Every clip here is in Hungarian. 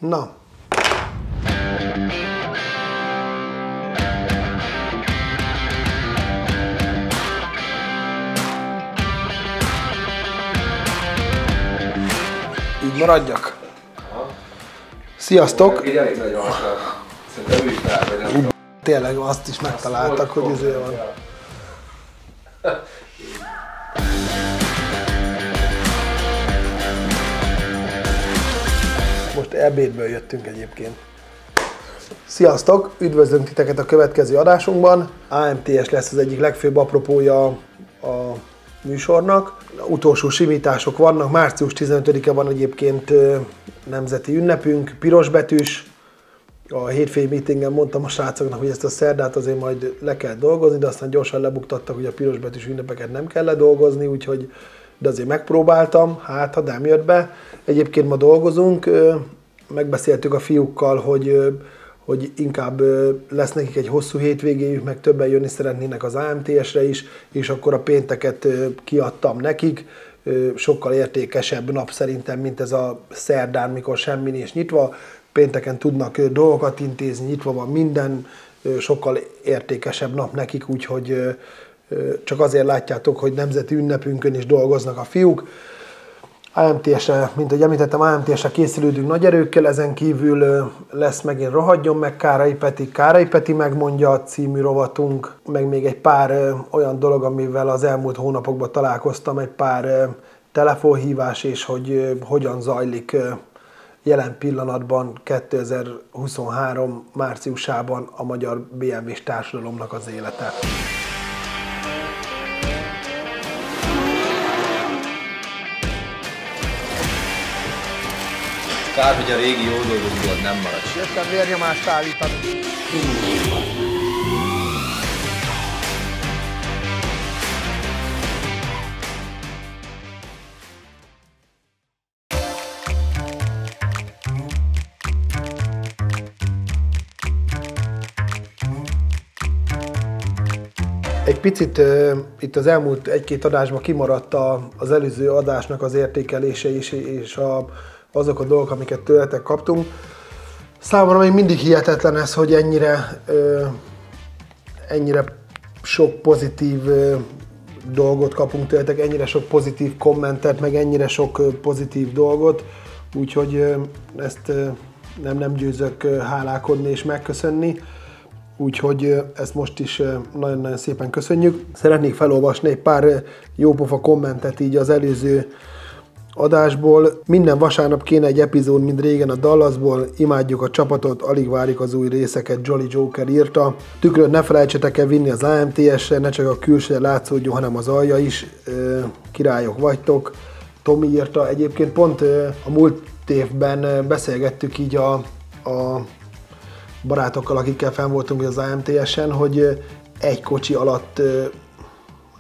Na. Így maradjak. Sziasztok! Tényleg azt is megtaláltak, hogy ezért van. Most ebédből jöttünk egyébként. Sziasztok! Üdvözlünk titeket a következő adásunkban. AMTS lesz az egyik legfőbb apropója a műsornak. Utolsó simítások vannak, március 15-e van egyébként nemzeti ünnepünk, pirosbetűs. A hétfői meetingen mondtam a srácoknak, hogy ezt a szerdát azért majd le kell dolgozni, de aztán gyorsan lebuktattak, hogy a pirosbetűs ünnepeket nem kell ledolgozni, úgyhogy de azért megpróbáltam, hát ha nem jött be. Egyébként ma dolgozunk, megbeszéltük a fiúkkal, hogy inkább lesz nekik egy hosszú hétvégéjük, meg többen jönni szeretnének az AMTS-re is, és akkor a pénteket kiadtam nekik. Sokkal értékesebb nap szerintem, mint ez a szerdán, mikor semmi nincs nyitva. Pénteken tudnak dolgokat intézni, nyitva van minden, sokkal értékesebb nap nekik, úgyhogy csak azért látjátok, hogy nemzeti ünnepünkön is dolgoznak a fiúk. AMTS-re, mint ahogy említettem, AMTS-re készülődünk nagy erőkkel, ezen kívül lesz megint Rohadjon meg Kárai Peti megmondja című rovatunk, meg még egy pár olyan dolog, amivel az elmúlt hónapokban találkoztam, egy pár telefonhívás, és hogy hogyan zajlik jelen pillanatban 2023 márciusában a magyar BMW-s társadalomnak az élete. Kár, hogy a régi jó dolgokból nem marad. Jöttem vérnyomást állítani. Egy picit itt az elmúlt egy-két adásban kimaradt az előző adásnak az értékelése is, és azok a dolgok, amiket tőletek kaptunk. Számomra még mindig hihetetlen ez, hogy ennyire sok pozitív dolgot kapunk tőletek, ennyire sok pozitív kommentet, meg ennyire sok pozitív dolgot, úgyhogy ezt nem győzök hálálkodni és megköszönni. Úgyhogy ezt most is nagyon-nagyon szépen köszönjük. Szeretnék felolvasni egy pár jópofa kommentet így az előző adásból. Minden vasárnap kéne egy epizód, mint régen a Dallasból. Imádjuk a csapatot, alig várjuk az új részeket, Jolly Joker írta. Tükröt ne felejtsetek el vinni az AMTS-re, ne csak a külső látszódjon, hanem az alja is. Királyok vagytok. Tomi írta. Egyébként pont a múlt évben beszélgettük így a barátokkal, akikkel fenn voltunk az AMTS-en, hogy egy kocsi alatt,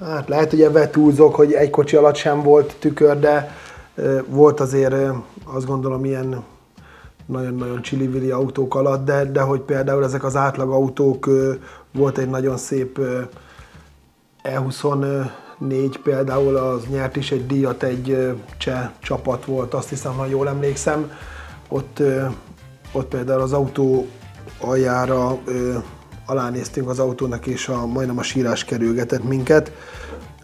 hát lehet, hogy ebben túlzok, hogy egy kocsi alatt sem volt tükör, de volt azért azt gondolom ilyen nagyon-nagyon csili-vili autók alatt, de hogy például ezek az átlag autók, volt egy nagyon szép E24 például, az nyert is egy díjat, egy cseh csapat volt, azt hiszem, ha jól emlékszem, ott például az autó aljára alánéztünk az autónak, és majdnem a sírás kerülgetett minket.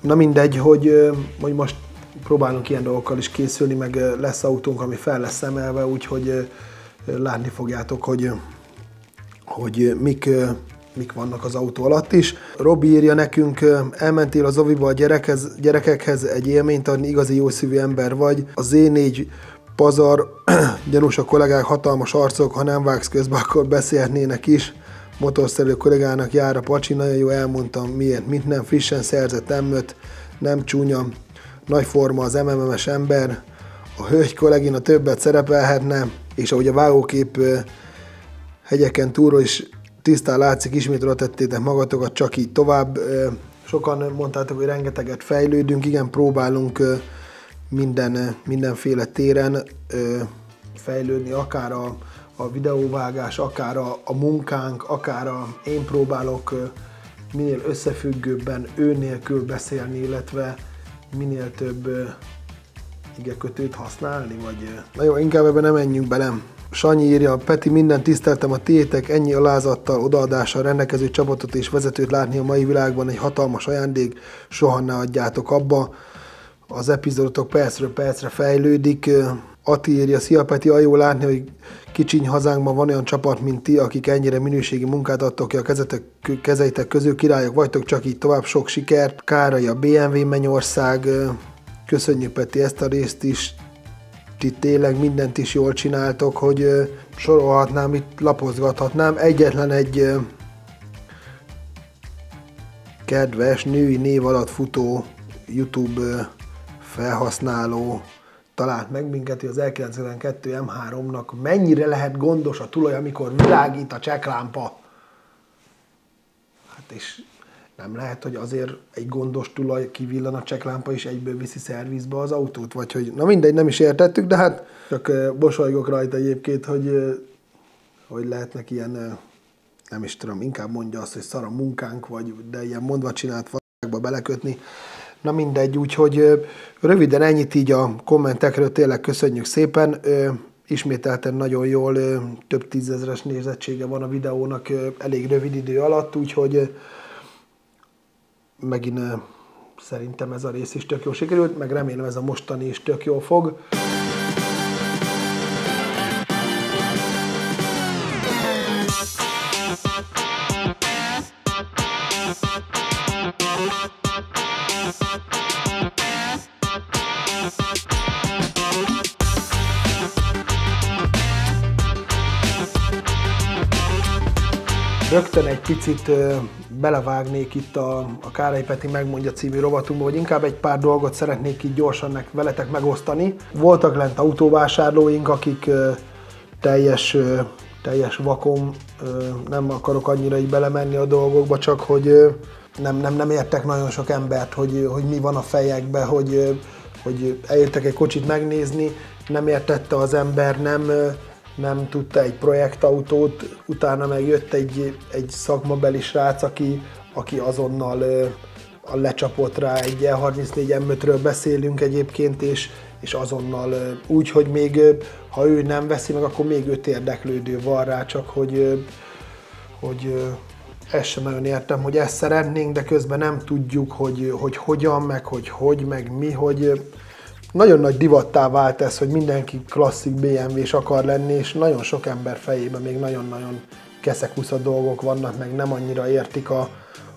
Na mindegy, hogy most próbálunk ilyen dolgokkal is készülni, meg lesz autónk, ami fel lesz emelve, úgyhogy látni fogjátok, hogy mik vannak az autó alatt is. Robi írja nekünk, elmentél az oviba a gyerekekhez egy élményt adni, igazi jószívű ember vagy. A Z4 pazar, gyanús a kollégák, hatalmas arcok, ha nem vágsz közbe, akkor beszélhetnének is. Motorszerelő kollégának jár a pacsi, nagyon jó, elmondtam miért, mit nem, frissen szerzett M5, nem csúnya, nagy forma az MMM-es ember, a hölgy kollégina többet szerepelhetne, és ahogy a vágókép hegyeken túlról is tisztán látszik, ismét oda tettétek magatokat, csak így tovább. Sokan mondtátok, hogy rengeteget fejlődünk, igen, próbálunk mindenféle téren fejlődni, akár a videóvágás, akár a munkánk, akár én próbálok minél összefüggőbben ő nélkül beszélni, illetve minél több igekötőt használni, vagy... Na jó, inkább ebben nem menjünk bele. Sanyi írja, Peti, minden tiszteltem a tiétek, ennyi alázattal, odaadással rendelkező csapatot és vezetőt látni a mai világban egy hatalmas ajándék, soha ne adjátok abba. Az epizódotok percről percre fejlődik. Ati írja, szia Peti, jó látni, hogy kicsiny hazánkban van olyan csapat, mint ti, akik ennyire minőségi munkát adtok ki a kezeitek közül, királyok vagytok, csak így tovább, sok sikert. Kárai a BMW Mennyország, köszönjük Peti ezt a részt is, ti tényleg mindent is jól csináltok, hogy sorolhatnám, itt lapozgathatnám. Egyetlen egy kedves női név alatt futó YouTube felhasználó talált meg minket, hogy az L92 M3-nak mennyire lehet gondos a tulaj, amikor világít a csekklámpa. Hát és nem lehet, hogy azért egy gondos tulaj kivillan a csekklámpa és egyből viszi szervizbe az autót, vagy hogy, na mindegy, nem is értettük, de hát csak mosolygok rajta egyébként, hogy lehetnek ilyen, nem is tudom, inkább mondja azt, hogy szar a munkánk, vagy de ilyen mondva csinált valóságba belekötni. Na mindegy, úgyhogy röviden ennyit így a kommentekről, tényleg köszönjük szépen. Ismételten nagyon jól, több tízezres nézettsége van a videónak elég rövid idő alatt, úgyhogy megint szerintem ez a rész is tök jól sikerült, meg remélem ez a mostani is tök jól fog. Rögtön egy picit belevágnék itt a Kárai Peti megmondja című rovatunkba, vagy inkább egy pár dolgot szeretnék így gyorsan veletek megosztani. Voltak lent autóvásárlóink, akik teljes vakon, nem akarok annyira így belemenni a dolgokba, csak hogy nem értek nagyon sok embert, hogy mi van a fejekbe, hogy eljöttek egy kocsit megnézni, nem értette az ember, nem tudta egy projektautót, utána meg jött egy szakmabeli srác, aki azonnal lecsapott rá, egy E34 M5-ről beszélünk egyébként, és azonnal úgy, hogy még ha ő nem veszi meg, akkor még 5 érdeklődő van rá, csak hogy ezt sem nagyon értem, hogy ezt szeretnénk, de közben nem tudjuk, hogy hogyan, meg mi, hogy nagyon nagy divattá vált ez, hogy mindenki klasszik BMW-s akar lenni, és nagyon sok ember fejében még nagyon-nagyon keszekusza dolgok vannak, meg nem annyira értik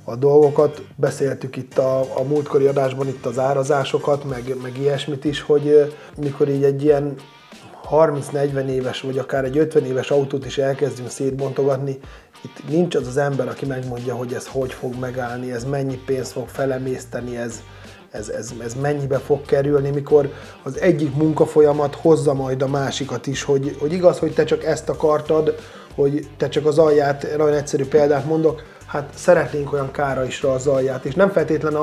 a dolgokat. Beszéltük itt a múltkori adásban itt az árazásokat, meg ilyesmit is, hogy mikor így egy ilyen 30-40 éves, vagy akár egy 50 éves autót is elkezdünk szétbontogatni, itt nincs az ember, aki megmondja, hogy ez hogy fog megállni, ez mennyi pénzt fog felemészteni, ez mennyibe fog kerülni, mikor az egyik munkafolyamat hozza majd a másikat is, hogy igaz, hogy te csak ezt akartad, hogy te csak az alját, nagyon egyszerű példát mondok, hát szeretnénk olyan Káraisra az alját, és nem feltétlen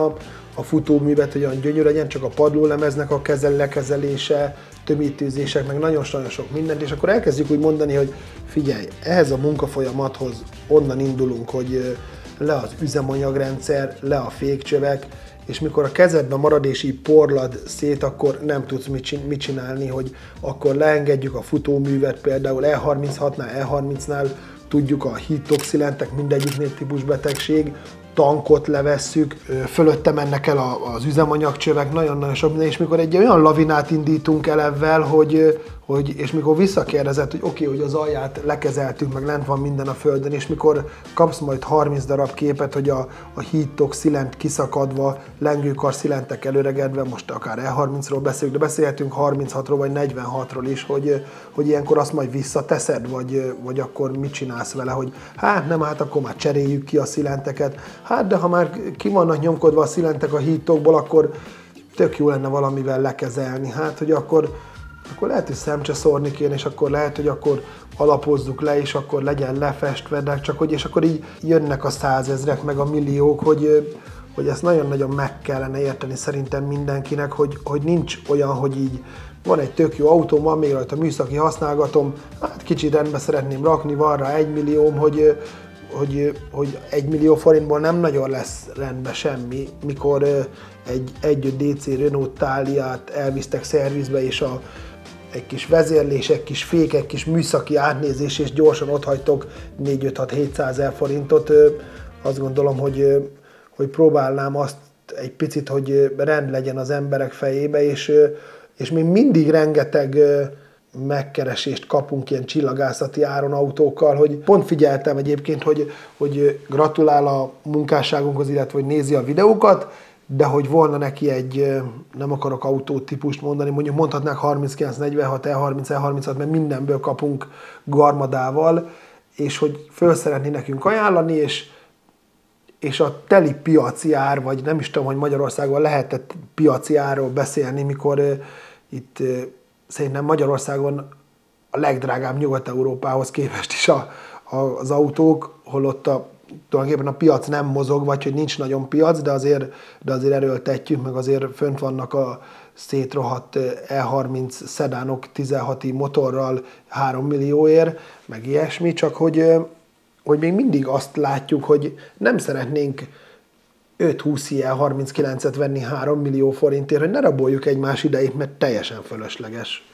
a futóművet, hogy olyan gyönyörű legyen, csak a padlólemeznek a lekezelése, tömítőzések, meg nagyon sok mindent, és akkor elkezdjük úgy mondani, hogy figyelj, ehhez a munkafolyamathoz onnan indulunk, hogy le az üzemanyagrendszer, le a fékcsövek, és mikor a kezedben marad és így porlad szét, akkor nem tudsz mit csinálni, hogy akkor leengedjük a futóművet, például E36-nál, E30-nál tudjuk a heat-toxilentek, mindegyiknél típusbetegség, tankot levesszük, fölötte mennek el az üzemanyagcsövek, nagyon-nagyon sok minden, és mikor egy olyan lavinát indítunk el ezzel, és mikor visszakérdezett, hogy oké, hogy az alját lekezeltük, meg lent van minden a földön, és mikor kapsz majd 30 darab képet, hogy a heat-tox szilent kiszakadva, lengőkar szilentek előregedve, most akár E30-ról beszélünk, de beszélhetünk 36-ról vagy 46-ról is, hogy ilyenkor azt majd visszateszed, vagy akkor mit csinálsz vele, hogy hát akkor már cseréljük ki a szilenteket, hát de ha már ki vannak nyomkodva a szilentek a heat-tokból, akkor tök jó lenne valamivel lekezelni, hát hogy akkor lehet, hogy szemcse szórni kéne, és akkor lehet, hogy akkor alapozzuk le, és akkor legyen lefestve, de és akkor így jönnek a 100 000-ek, meg a milliók, hogy ezt nagyon-nagyon meg kellene érteni szerintem mindenkinek, hogy nincs olyan, hogy így van egy tök jó autóm, van még rajta műszaki használgatom, hát kicsit rendbe szeretném rakni, van rá 1 millióm, hogy 1 millió forintból nem nagyon lesz rendben semmi, mikor egy 1.5 DC Renault Taliát elvisztek szervizbe, és egy kis vezérlés, egy kis fék, egy kis műszaki átnézés, és gyorsan otthagytok 4-5-6-700 000 forintot. Azt gondolom, hogy próbálnám azt egy picit, hogy rend legyen az emberek fejébe, és még mindig rengeteg megkeresést kapunk ilyen csillagászati áron autókkal, hogy pont figyeltem egyébként, hogy gratulál a munkásságunkhoz, illetve hogy nézi a videókat, de hogy volna neki egy, nem akarok autótípust mondani, mondjuk mondhatnák 3946, E30, E36, mert mindenből kapunk garmadával, és hogy föl szeretné nekünk ajánlani, és a teli piaci ár, vagy nem is tudom, hogy Magyarországon lehetett piaci árról beszélni, mikor itt szerintem Magyarországon a legdrágább Nyugat-Európához képest is az autók, holott tulajdonképpen a piac nem mozog, vagy hogy nincs nagyon piac, de azért erőltetjük, meg azért fönt vannak a szétrohadt E30 szedánok 16i motorral 3 millióért, meg ilyesmi, csak hogy még mindig azt látjuk, hogy nem szeretnénk 5-20 ilyen 39-et venni 3 millió forintért, hogy ne raboljuk egymás idejét, mert teljesen fölösleges.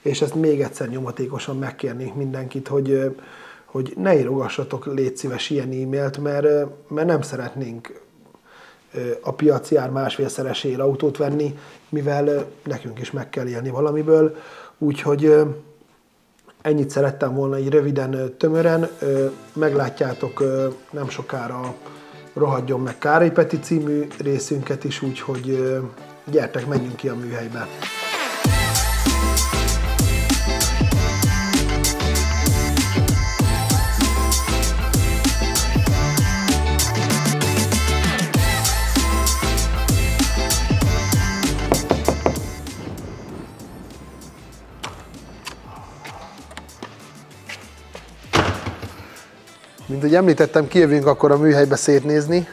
És ezt még egyszer nyomatékosan megkérnék mindenkit, hogy ne írogassatok, légy szíves, ilyen e-mailt, mert nem szeretnénk a piaci ár másfélszereséért autót venni, mivel nekünk is meg kell élni valamiből. Úgyhogy ennyit szerettem volna így röviden, tömören. Meglátjátok nem sokára Rohadjon meg Károly Peti című részünket is, úgyhogy gyertek, menjünk ki a műhelybe. Mint hogy említettem, kijövünk akkor a műhelybe szétnézni,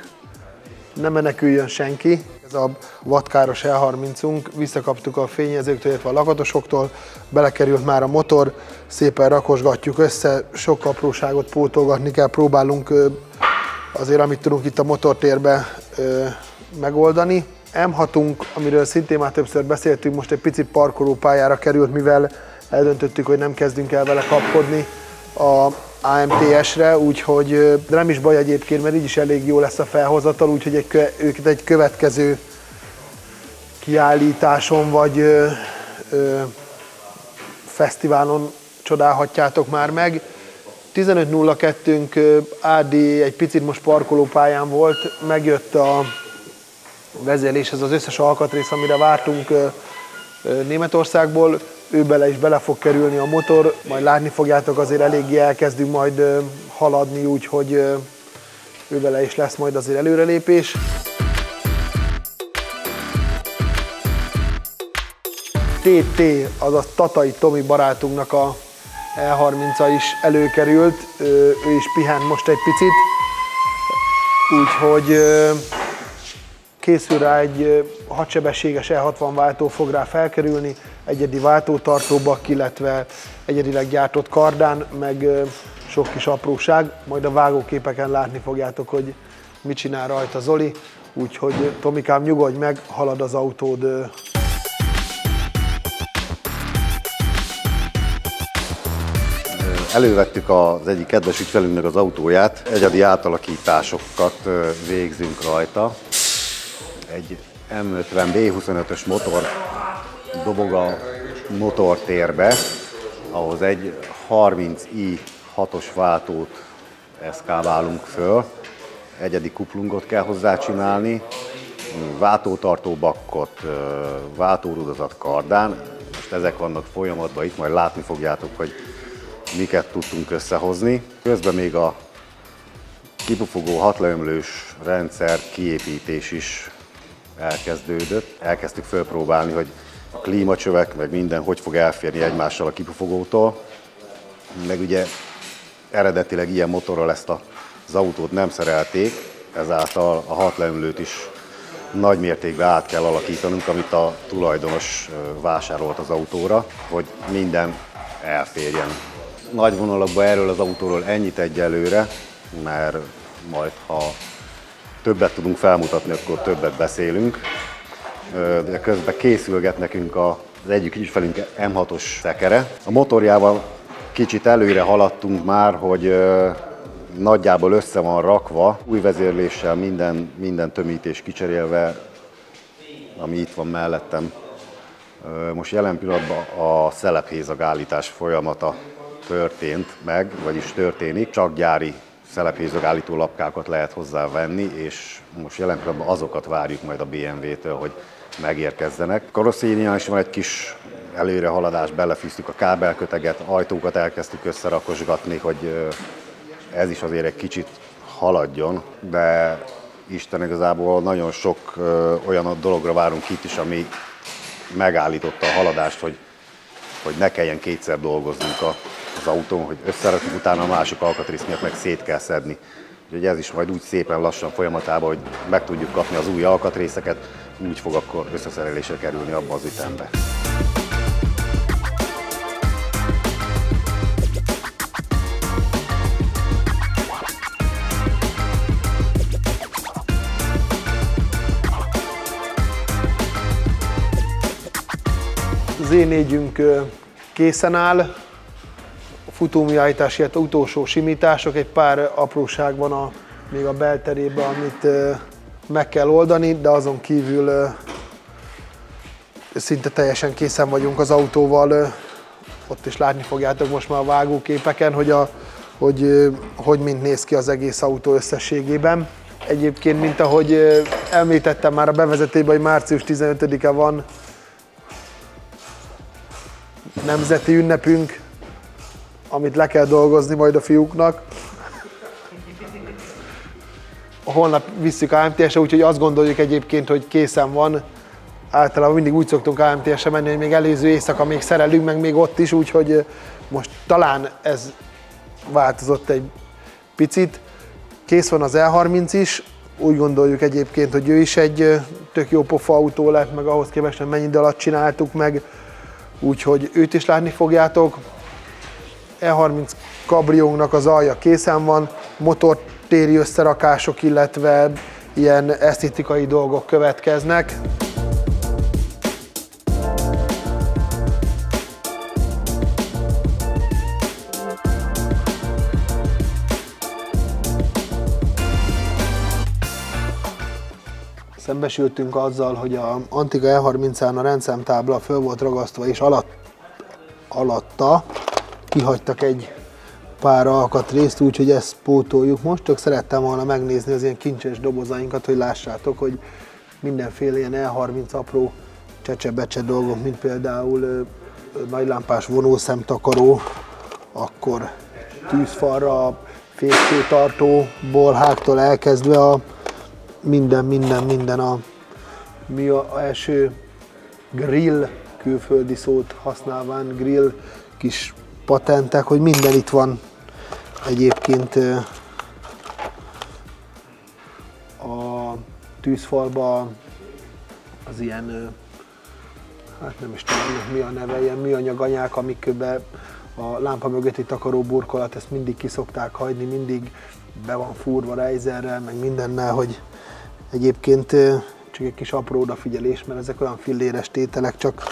ne meneküljön senki. Ez a vadkáros E30-unk, visszakaptuk a fényezőktől, illetve a lakatosoktól, belekerült már a motor, szépen rakosgatjuk össze, sok apróságot pótolgatni kell, próbálunk azért, amit tudunk itt a motortérbe megoldani. M6-unk, amiről szintén már többször beszéltünk, most egy picit parkolópályára került, mivel eldöntöttük, hogy nem kezdünk el vele kapkodni a AMTS-re, úgyhogy de nem is baj egyébként, mert így is elég jó lesz a felhozatal, úgyhogy őket egy következő kiállításon vagy fesztiválon csodálhatjátok már meg. 15.02-ünk AD egy picit most parkolópályán volt, megjött a vezérléshez az összes alkatrész, amire vártunk Németországból. Ő bele fog kerülni a motor, majd látni fogjátok, azért eléggé elkezdünk majd haladni, úgyhogy ő bele is lesz majd azért előrelépés. TT, azaz Tatai Tomi barátunknak a E30-a is előkerült, ő is pihent most egy picit, úgyhogy készül rá egy 6 sebességes E60 váltó, fog rá felkerülni, egyedi váltótartóbak, illetve egyedileg gyártott kardán, meg sok kis apróság. Majd a vágóképeken látni fogjátok, hogy mit csinál rajta Zoli. Úgyhogy Tomikám, nyugodj meg, halad az autód. Elővettük az egyik kedves ügyfelünknek az autóját, egyedi átalakításokat végzünk rajta. Egy M50 B25-ös motor dobog a motortérbe, ahhoz egy 30i 6-os váltót eszkáválunk föl, egyedi kuplungot kell hozzá csinálni, váltótartó bakkot, váltórudazat kardán, most ezek vannak folyamatban itt, majd látni fogjátok, hogy miket tudtunk összehozni. Közben még a kipufogó 6 leömlős rendszer kiépítés is elkezdődött. Elkezdtük fölpróbálni, hogy a klímacsövek, meg minden hogy fog elférni egymással a kipufogótól. Meg ugye eredetileg ilyen motorral ezt az autót nem szerelték, ezáltal a 6 leömlőt is nagy mértékben át kell alakítanunk, amit a tulajdonos vásárolt az autóra, hogy minden elférjen. Nagy vonalakban erről az autóról ennyit egyelőre, mert majd ha többet tudunk felmutatni, akkor többet beszélünk. De közben készülget nekünk a az egyik ügyfelünk M6-os szekere. A motorjával kicsit előre haladtunk már, hogy nagyjából össze van rakva, új vezérléssel minden tömítés kicserélve, ami itt van mellettem. Most jelen pillanatban a szelephézag állítás folyamata történt meg, vagyis történik, csak gyári szelephézag állító lapkákat lehet hozzávenni, és most jelen pillanatban azokat várjuk majd a BMW-től, hogy megérkezzenek. Karosszérián is van egy kis előrehaladás, belefűztük a kábelköteget, ajtókat elkezdtük összerakosgatni, hogy ez is azért egy kicsit haladjon, de Isten igazából nagyon sok olyan dologra várunk itt is, ami megállította a haladást, hogy ne kelljen kétszer dolgoznunk az autón, hogy összerakjuk, utána a másik alkatrész miatt meg szét kell szedni. Úgyhogy ez is majd úgy szépen lassan folyamatában, hogy meg tudjuk kapni az új alkatrészeket, úgy fog akkor összeszerelésre kerülni abba az ütembe. Az E4-ünk készen áll, a futóműállítás, illetve utolsó simítások, egy pár apróság van még a belterében, amit meg kell oldani, de azon kívül szinte teljesen készen vagyunk az autóval. Ott is látni fogjátok most már a vágóképeken, hogy mind néz ki az egész autó összességében. Egyébként, mint ahogy említettem már a bevezetőben, hogy március 15-e van nemzeti ünnepünk, amit le kell dolgozni majd a fiúknak. Holnap visszük AMTS-re, úgyhogy azt gondoljuk egyébként, hogy készen van. Általában mindig úgy szoktunk AMTS-re menni, hogy még előző éjszaka még szerelünk, meg még ott is, úgyhogy most talán ez változott egy picit. Kész van az E30 is, úgy gondoljuk egyébként, hogy ő is egy tök jó pofa autó lett, meg ahhoz képest, hogy mennyi idő alatt csináltuk meg, úgyhogy őt is látni fogjátok. E30 kabriónknak az alja készen van, motortéri összerakások, illetve ilyen esztétikai dolgok következnek. Szembesültünk azzal, hogy a Antiga E30-án a rendszámtábla föl volt ragasztva, és alatta kihagytak egy pár alkatrészt, úgyhogy ezt pótoljuk most. Csak szerettem volna megnézni az ilyen kincses dobozainkat, hogy lássátok, hogy mindenféle ilyen E30 apró csecse-becse dolgok, mint például nagylámpás vonószemtakaró, akkor tűzfalra, fészkőtartóból, hágtól elkezdve a minden mi az első grill, külföldi szót használván, grill kis patentek, hogy minden itt van egyébként a tűzfalba, az ilyen, hát nem is tudom mi a neve, ilyen műanyaganyák, amikbe a lámpa mögötti takaró burkolat, ezt mindig ki szokták hagyni, mindig be van fúrva rejzerrel, meg mindennel, hogy egyébként csak egy kis apró odafigyelés, mert ezek olyan filléres tételek, csak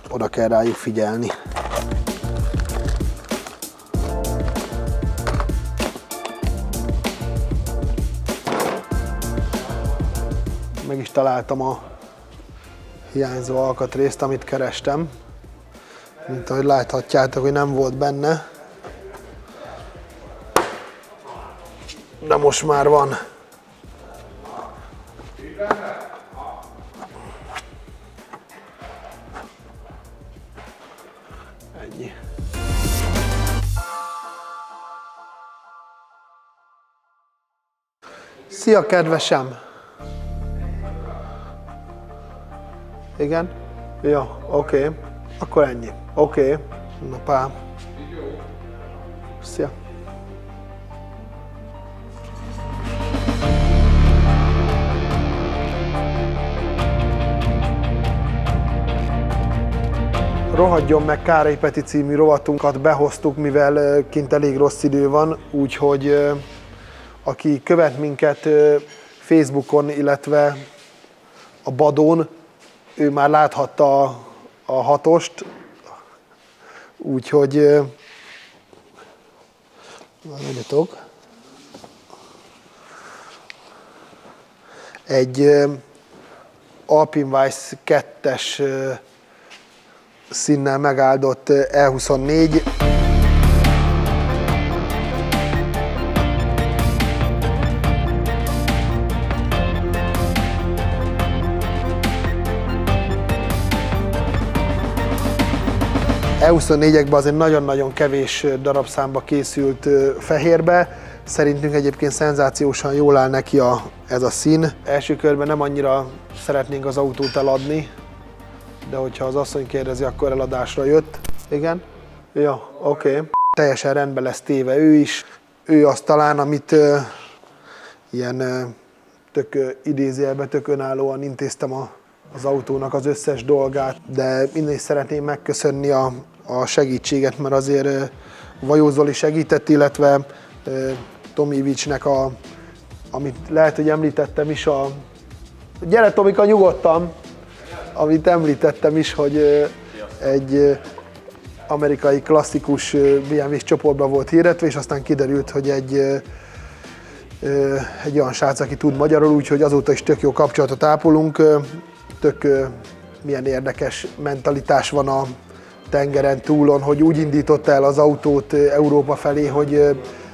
oda kell rájuk figyelni. Meg is találtam a hiányzó alkatrészt, amit kerestem. Mint ahogy láthatjátok, hogy nem volt benne. De most már van. Ennyi. Szia, kedvesem! Igen? Ja, oké. Akkor ennyi. Oké. Na pá. Szia. Rohadjon meg Károly Peti című rovatunkat behoztuk, mivel kint elég rossz idő van, úgyhogy aki követ minket Facebookon, illetve a Badón, ő már láthatta a 6-ost, úgyhogy legyetok. Egy Alpineweiss 2-es színnel megáldott E24. E24-ekben azért nagyon-nagyon kevés darabszámba készült fehérbe. Szerintünk egyébként szenzációsan jól áll neki ez a szín. Első körben nem annyira szeretnénk az autót eladni, de hogyha az asszony kérdezi, akkor eladásra jött. Igen? Ja, oké. Teljesen rendben lesz téve ő is. Ő az talán, amit ilyen tök idézőjelben, tök önállóan intéztem az autónak az összes dolgát, de innen is szeretném megköszönni a segítséget, mert azért Vajó Zoli segített, illetve Tomivicsnek, amit lehet, hogy említettem is, gyere Tomika, nyugodtan, amit említettem is, hogy egy amerikai klasszikus BMW-s csoportban volt hirdetve, és aztán kiderült, hogy egy olyan srác, aki tud magyarul, úgyhogy azóta is tök jó kapcsolatot ápolunk. Tök milyen érdekes mentalitás van a tengeren túlon, hogy úgy indította el az autót Európa felé, hogy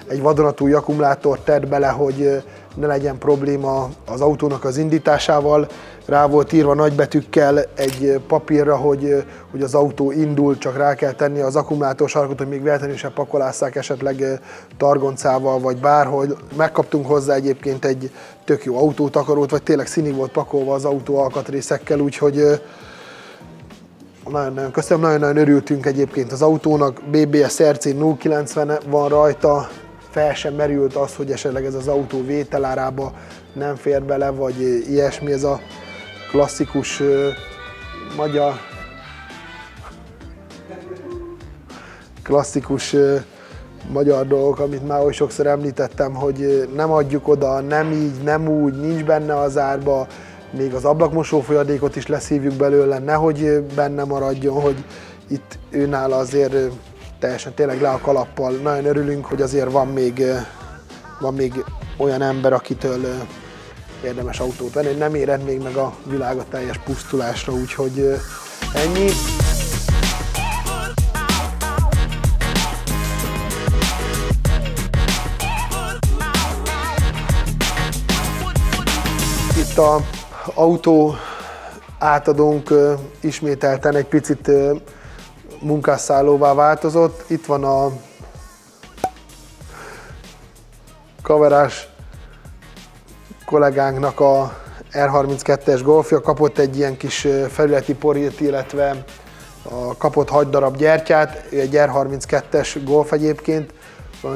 egy vadonatúj akkumulátort tett bele, hogy ne legyen probléma az autónak az indításával. Rá volt írva nagybetűkkel egy papírra, hogy az autó indul, csak rá kell tenni az akkumulátorsarkot, hogy még véletlenül se pakolásszák esetleg targoncával, vagy bárhogy. Megkaptunk hozzá egyébként egy tök jó autótakarót, vagy tényleg színig volt pakolva az autó alkatrészekkel, úgyhogy nagyon-nagyon köszönöm, nagyon-nagyon örültünk egyébként az autónak. BBS RC 090 van rajta, fel sem merült az, hogy esetleg ez az autó vételárába nem fér bele, vagy ilyesmi, ez a klasszikus magyar dolgok, amit már oly sokszor említettem, hogy nem adjuk oda, nem így, nem úgy, nincs benne az árba, még az ablakmosó folyadékot is leszívjuk belőle, nehogy benne maradjon, hogy itt őnála azért teljesen tényleg le a kalappal. Nagyon örülünk, hogy azért van még olyan ember, akitől érdemes autót venni, hogy nem éred még meg a világ a teljes pusztulásra, úgyhogy ennyi. Itt az autó átadónk ismételten egy picit munkásszállóvá változott. Itt van a kamerás kollégánknak a R32-es Golfja, kapott egy ilyen kis felületi porilt, illetve kapott 6 darab gyertyát, egy R32-es Golf egyébként,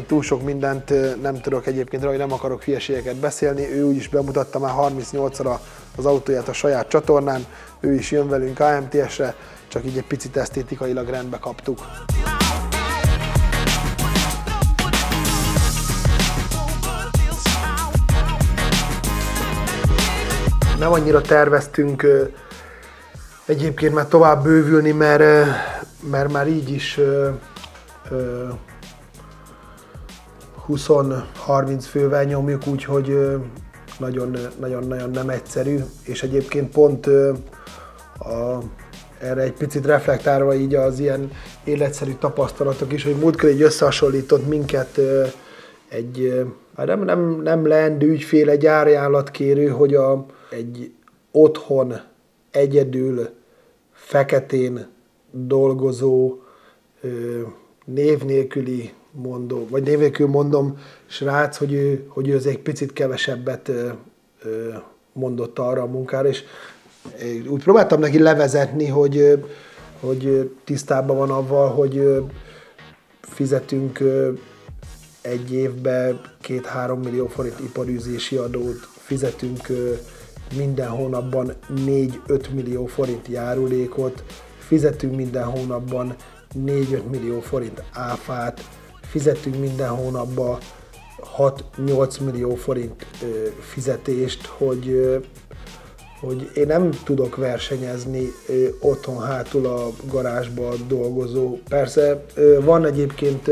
túl sok mindent nem tudok egyébként, hogy nem akarok hülyeségeket beszélni, ő úgyis bemutatta már 38-ra az autóját a saját csatornán, ő is jön velünk AMTS-re, csak így egy picit esztétikailag rendbe kaptuk. Nem annyira terveztünk egyébként már tovább bővülni, mert már így is 20-30 fővel nyomjuk, úgyhogy nagyon-nagyon nem egyszerű, és egyébként pont erre egy picit reflektálva így az ilyen életszerű tapasztalatok is, hogy múltkor így összehasonlított minket egy nem leendő ügyfél, egy árajánlatkérő, hogy egy otthon egyedül feketén dolgozó név nélküli mondom srác, hogy ő egy picit kevesebbet mondott arra a munkára, és úgy próbáltam neki levezetni, hogy tisztában van avval, hogy fizetünk egy évben 2-3 millió forint iparűzési adót, fizetünk minden hónapban 4-5 millió forint járulékot, fizetünk minden hónapban 4-5 millió forint áfát, fizetünk minden hónapban 6-8 millió forint fizetést, hogy én nem tudok versenyezni otthon hátul a garázsban dolgozó. Persze van egyébként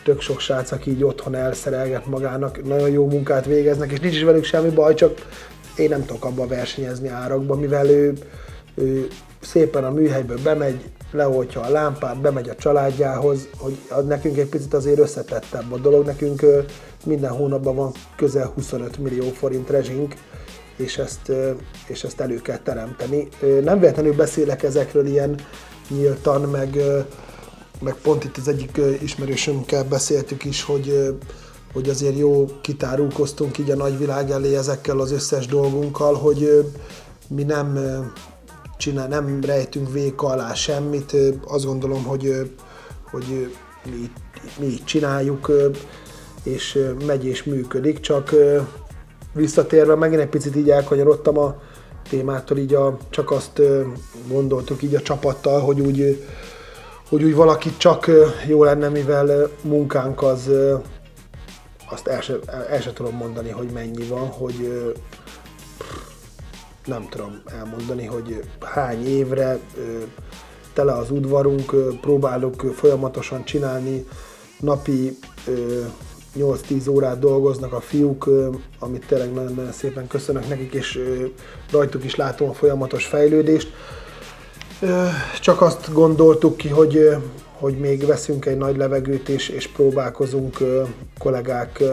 tök sok srác, aki így otthon elszerelget magának, nagyon jó munkát végeznek, és nincs is velük semmi baj, csak én nem tudok abban versenyezni árakban, mivel ő szépen a műhelyből bemegy, leoltja a lámpát, bemegy a családjához, hogy nekünk egy picit azért összetettebb a dolog, nekünk minden hónapban van közel 25 millió forint rezsink, és ezt elő kell teremteni. Nem véletlenül beszélek ezekről ilyen nyíltan, meg pont itt az egyik ismerősömkel beszéltük is, hogy azért jó kitárulkoztunk így a nagyvilág elé ezekkel az összes dolgunkkal, hogy mi nem rejtünk véka alá semmit. Azt gondolom, hogy mi így csináljuk, és megy és működik, csak visszatérve megint egy picit így elkanyarodtam a témától, így csak azt gondoltuk így a csapattal, hogy úgy valaki csak jó lenne, mivel munkánk az, azt el se tudom mondani, hogy mennyi van, hogy nem tudom elmondani, hogy hány évre tele az udvarunk, próbálok folyamatosan csinálni, napi 8-10 órát dolgoznak a fiúk, amit tényleg nagyon-nagyon szépen köszönök nekik, és rajtuk is látom a folyamatos fejlődést. Csak azt gondoltuk ki, hogy még veszünk egy nagy levegőt, és próbálkozunk kollégák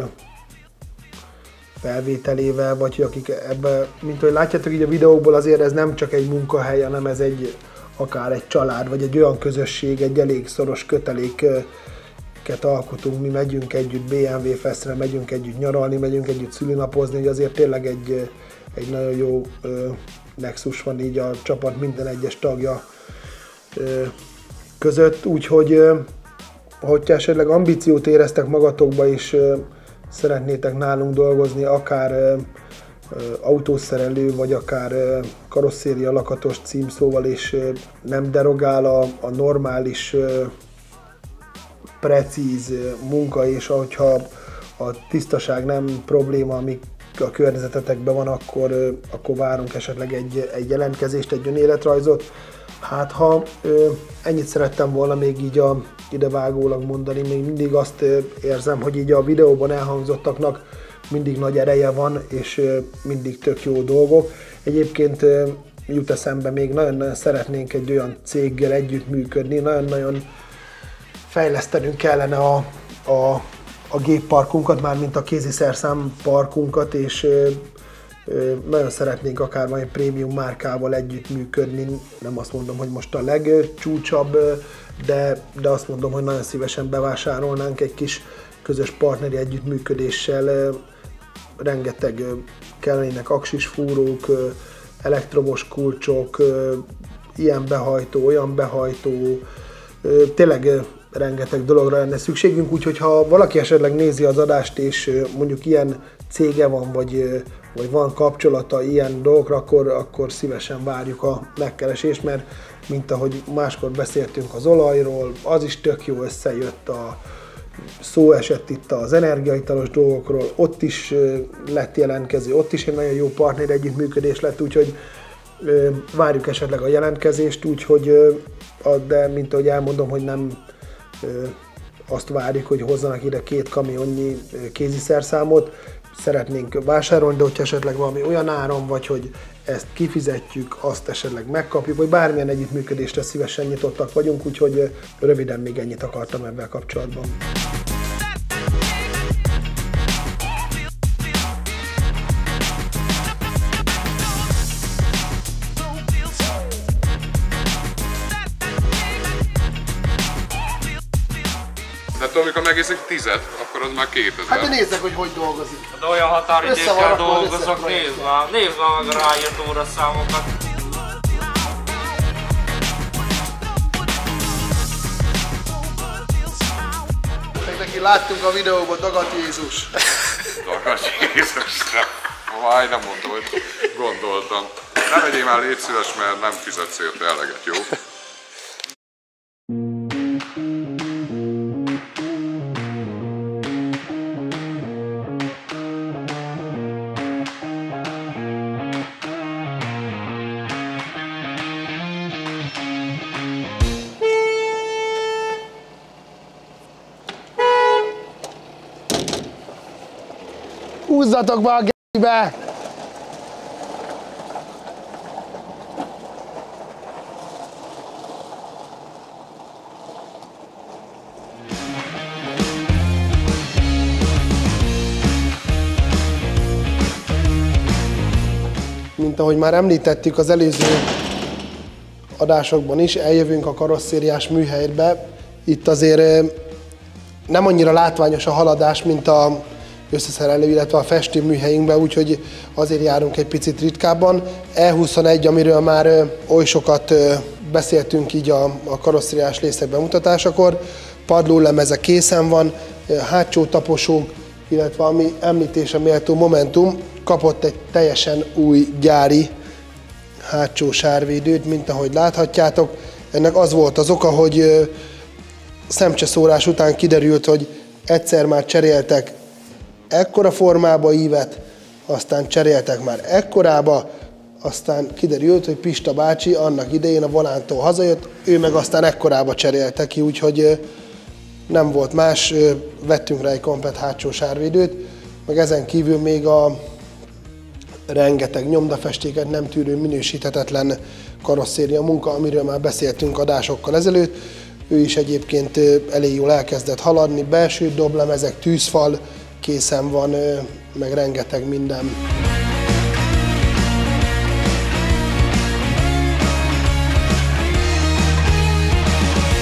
felvételével, vagy akik ebbe, mint ahogy látjátok így a videóból, azért ez nem csak egy munkahely, hanem ez akár egy család, vagy egy olyan közösség, egy elég szoros köteléket alkotunk, mi megyünk együtt BMW Festre, megyünk együtt nyaralni, megyünk együtt szülinapozni, hogy azért tényleg egy nagyon jó nexus van így a csapat minden egyes tagja között, úgyhogy hogyha esetleg ambíciót éreztek magatokba is, szeretnétek nálunk dolgozni, akár autószerelő, vagy akár karosszéria lakatos címszóval, és nem derogál a normális, precíz munka, és ahogyha a tisztaság nem probléma, ami a környezetetekben van, akkor várunk esetleg egy jelentkezést, egy önéletrajzot. Hát ha ennyit szerettem volna még így idevágólag mondani, még mindig azt érzem, hogy így a videóban elhangzottaknak mindig nagy ereje van, és mindig tök jó dolgok. Egyébként jut eszembe, még nagyon-nagyon szeretnénk egy olyan céggel együttműködni, nagyon-nagyon fejlesztenünk kellene a gépparkunkat, mármint a kéziszerszám parkunkat, és nagyon szeretnénk akár majd prémium márkával együttműködni. Nem azt mondom, hogy most a legcsúcsabb, de azt mondom, hogy nagyon szívesen bevásárolnánk egy kis közös partneri együttműködéssel. Rengeteg kellenének aksis fúrók, elektromos kulcsok, ilyen behajtó, olyan behajtó, tényleg rengeteg dologra lenne szükségünk, úgyhogy ha valaki esetleg nézi az adást, és mondjuk ilyen cége van, vagy van kapcsolata ilyen dolgokra, akkor szívesen várjuk a megkeresést, mert mint ahogy máskor beszéltünk az olajról, az is tök jó összejött, szó esett itt az energiaitalos dolgokról, ott is lett jelentkező, ott is egy nagyon jó partner együttműködés lett, úgyhogy várjuk esetleg a jelentkezést, de mint ahogy elmondom, hogy nem azt várjuk, hogy hozzanak ide 2 kamionnyi kéziszerszámot, szeretnénk vásárolni, de hogyha esetleg valami olyan áron, vagy hogy ezt kifizetjük, azt esetleg megkapjuk, vagy bármilyen együttműködésre szívesen nyitottak vagyunk, úgyhogy röviden még ennyit akartam ebben kapcsolatban. Tehát amikor megészik 10, akkor az már 2000. Hát de nézzek, hogy dolgozik. De olyan határidőkkel dolgozok, nézd már meg a ráírt óraszámokat. Neki láttunk a videóban Dagat Jézus. Dagat Jézus, majdnem mondtam, hogy gondoltam. Ne vegyél már, légy szíves, mert nem fizetsz érte eleget, jó? Húzzatok be a g***be! Mint ahogy már említettük az előző adásokban is, eljövünk a karosszériás műhelybe. Itt azért nem annyira látványos a haladás, mint az összeszerelő, illetve a festő műhelyünkben, úgyhogy azért járunk egy picit ritkábban. E21, amiről már oly sokat beszéltünk így a karosszériás részek bemutatásakor, padlólemeze készen van, hátsó taposók, illetve ami említése méltó Momentum kapott egy teljesen új gyári hátsó sárvédőt, mint ahogy láthatjátok. Ennek az volt az oka, hogy szemcseszórás után kiderült, hogy egyszer már cseréltek ekkora formába ívet, aztán cseréltek már ekkorába, aztán kiderült, hogy Pista bácsi annak idején a volántól hazajött, ő meg aztán ekkorába cserélte ki, úgyhogy nem volt más, vettünk rá egy komplett hátsó sárvédőt, meg ezen kívül még a rengeteg nyomdafestéket nem tűrő minősíthetetlen karosszéria munka, amiről már beszéltünk adásokkal ezelőtt. Ő is egyébként elég jól elkezdett haladni, belső doblemezek, tűzfal készen van, meg rengeteg minden.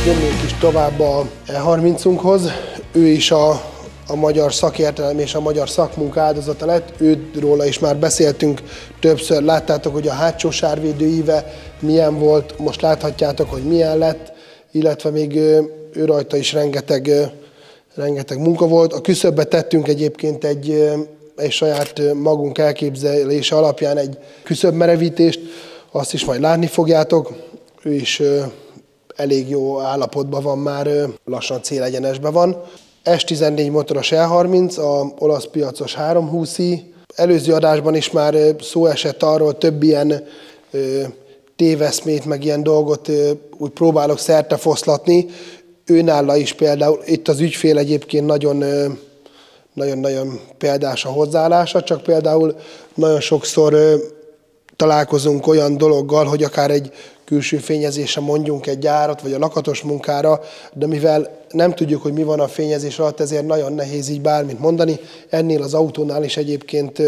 Jönnénk is tovább a E30-unkhoz. Ő is a magyar szakértelem és a magyar szakmunka áldozata lett. Őróla is már beszéltünk többször. Láttátok, hogy a hátsó sárvédő íve milyen volt, most láthatjátok, hogy milyen lett, illetve még ő rajta is rengeteg munka volt. A küszöbbe tettünk egyébként egy saját magunk elképzelése alapján egy küszöbmerevítést, azt is majd látni fogjátok. Ő is elég jó állapotban van már, lassan célegyenesben van. S14 motoros E30, a olasz piacos 320i. Előző adásban is már szó esett arról, több ilyen téveszmét, meg ilyen dolgot úgy próbálok szertefoszlatni. Őnála is például, itt az ügyfél egyébként nagyon példás a hozzáállása, csak például nagyon sokszor találkozunk olyan dologgal, hogy akár egy külső fényezésre mondjunk egy gyárat, vagy a lakatos munkára, de mivel nem tudjuk, hogy mi van a fényezés alatt, ezért nagyon nehéz így bármit mondani. Ennél az autónál is egyébként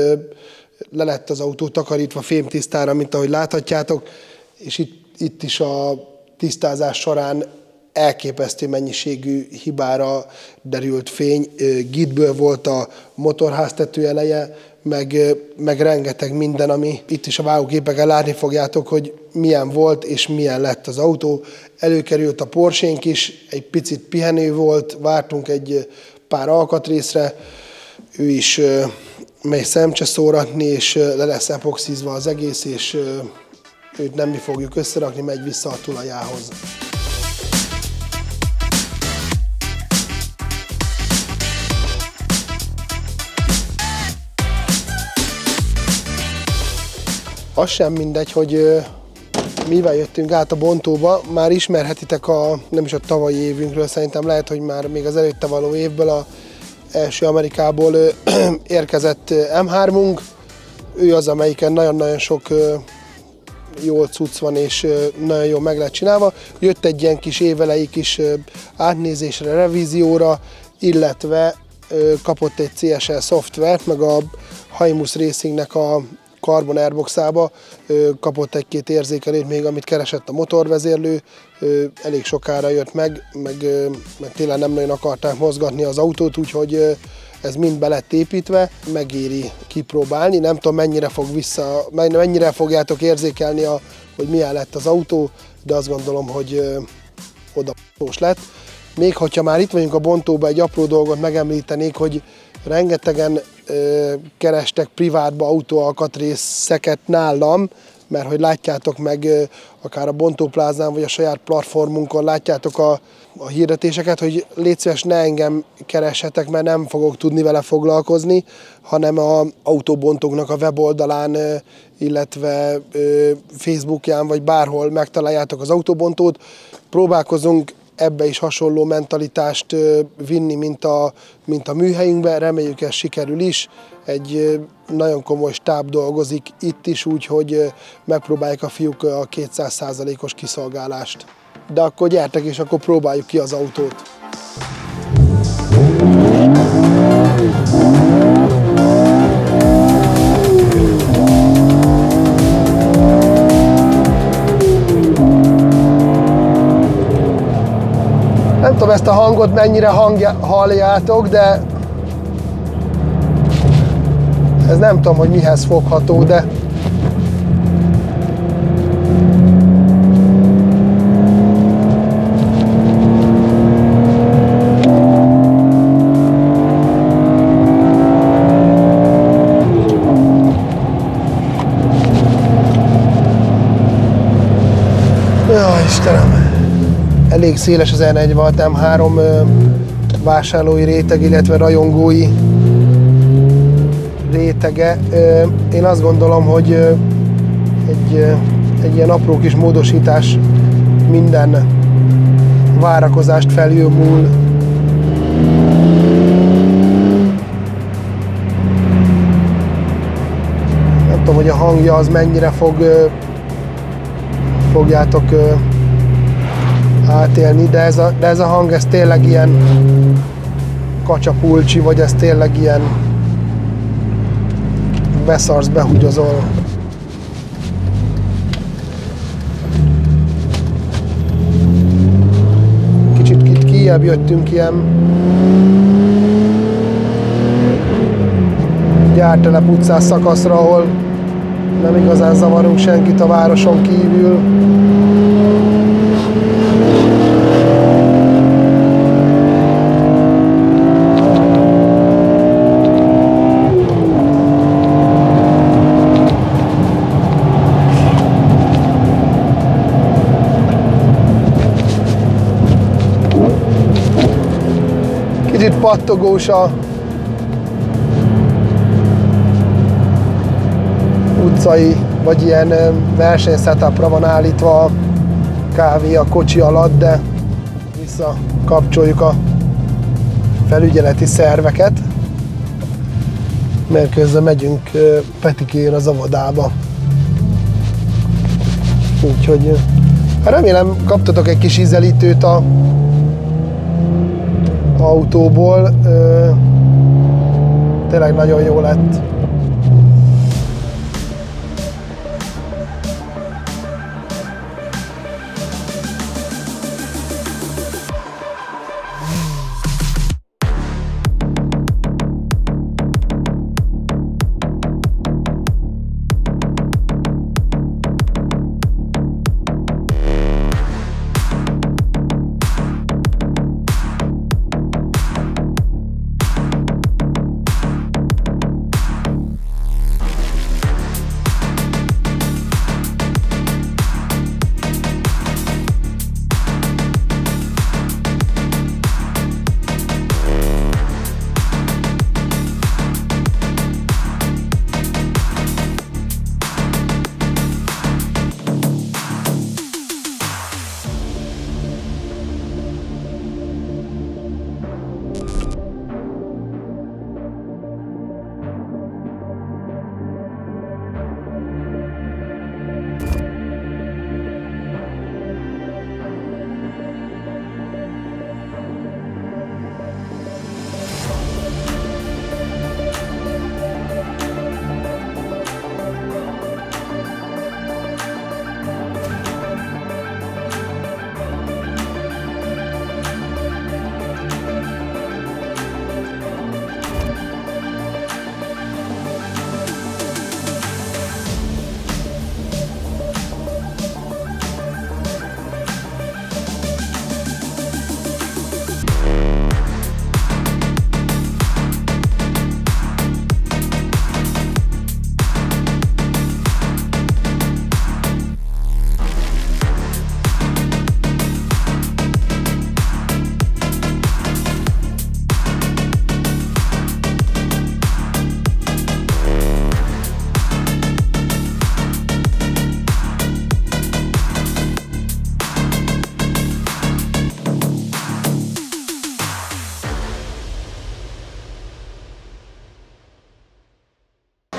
le lett az autó takarítva fémtisztára, mint ahogy láthatjátok, és itt is a tisztázás során elképesztő mennyiségű hibára derült fény. Gitből volt a motorháztető eleje, meg rengeteg minden, ami itt is a vágóképeken látni fogjátok, hogy milyen volt és milyen lett az autó. Előkerült a Porsche-nk is, egy picit pihenő volt, vártunk egy pár alkatrészre, ő is megy szemcseszóratni, és le lesz epoxizva az egész, és őt nem mi fogjuk összerakni, megy vissza a tulajához. Az sem mindegy, hogy mivel jöttünk át a bontóba, már ismerhetitek nem is a tavalyi évünkről, szerintem lehet, hogy már még az előtte való évből az első Amerikából érkezett M3-unk. Ő az, amelyiken nagyon-nagyon sok jó cucc van, és nagyon jól meg lett csinálva. Jött egy ilyen kis évelei kis átnézésre, revízióra, illetve kapott egy CSL szoftvert, meg a Haimus Racingnek a Carbon Airbox-ába kapott egy-két érzékelést még, amit keresett a motorvezérlő, elég sokára jött meg tényleg nem nagyon akarták mozgatni az autót, úgyhogy ez mind be lett építve, megéri kipróbálni, nem tudom mennyire fogjátok érzékelni, hogy milyen lett az autó, de azt gondolom, hogy oda-os lett. Még hogyha már itt vagyunk a bontóban, egy apró dolgot megemlítenék, hogy rengetegen kerestek privátba autóalkatrészeket nálam, mert hogy látjátok meg akár a bontóplázán, vagy a saját platformunkon látjátok a hirdetéseket, hogy légy szíves, ne engem keressetek, mert nem fogok tudni vele foglalkozni, hanem az autóbontóknak a weboldalán, illetve Facebookján, vagy bárhol megtaláljátok az autóbontót. Próbálkozunk ebbe is hasonló mentalitást vinni, mint a műhelyünkben. Reméljük, ez sikerül is. Egy nagyon komoly stáb dolgozik itt is, úgyhogy megpróbálják a fiúk a 200%-os kiszolgálást. De akkor gyertek, és akkor próbáljuk ki az autót. Nem tudom, ezt a hangot mennyire halljátok, de ez nem tudom, hogy mihez fogható, de jaj, Istenem! Elég széles az R4 volt M3 vásárlói réteg, illetve rajongói rétege. Én azt gondolom, hogy egy ilyen apró kis módosítás minden várakozást felülmúl. Nem tudom, hogy a hangja az mennyire fogjátok átélni, de ez a hang, ez tényleg ilyen kacsapulcsi, vagy ez tényleg ilyen beszarsz, behúgyozol. Kicsit kijjebb jöttünk ilyen Gyártelep utcás szakaszra, ahol nem igazán zavarunk senkit a városon kívül. Kicsit pattogós a utcai, vagy ilyen versenysetupra van állítva a kávé a kocsi alatt, de visszakapcsoljuk a felügyeleti szerveket, mert közben megyünk Petikér az óvodába. Úgyhogy remélem kaptatok egy kis ízelítőt a autóból, tényleg nagyon jó lett.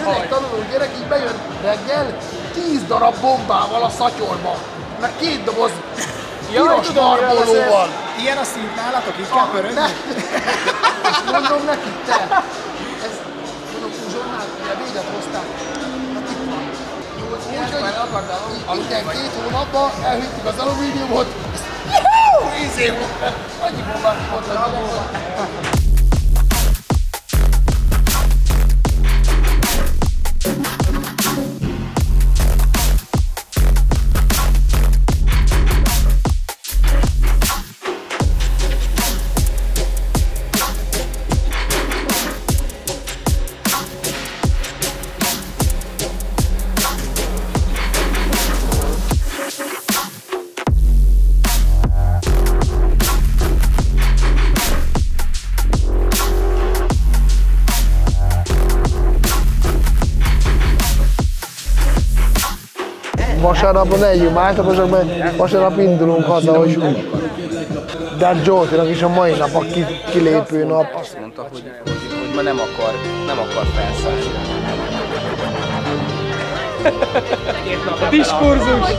ez egy tanuló gyerek így bejön reggel 10 darab bombával a szatyorba. Meg 2 doboz piros marbolóval. Ilyen a szint nálatok, így kell pörögni? Mondom neki, te. Ez, mondom, uzsonnál, véget hozták. Hát itt van. Úgyhogy igen, 2 hónapban elhűtjük az alumíniumot. Ízé volt. Annyi bombát volt a bombát. Vasárnapra ne együnk másnaposak, mert vasárnap indulunk haza, hogy de Zsoltinak is a mai nap a kilépő nap. Azt mondta, hogy ma nem akar felszállni. A diskurzus!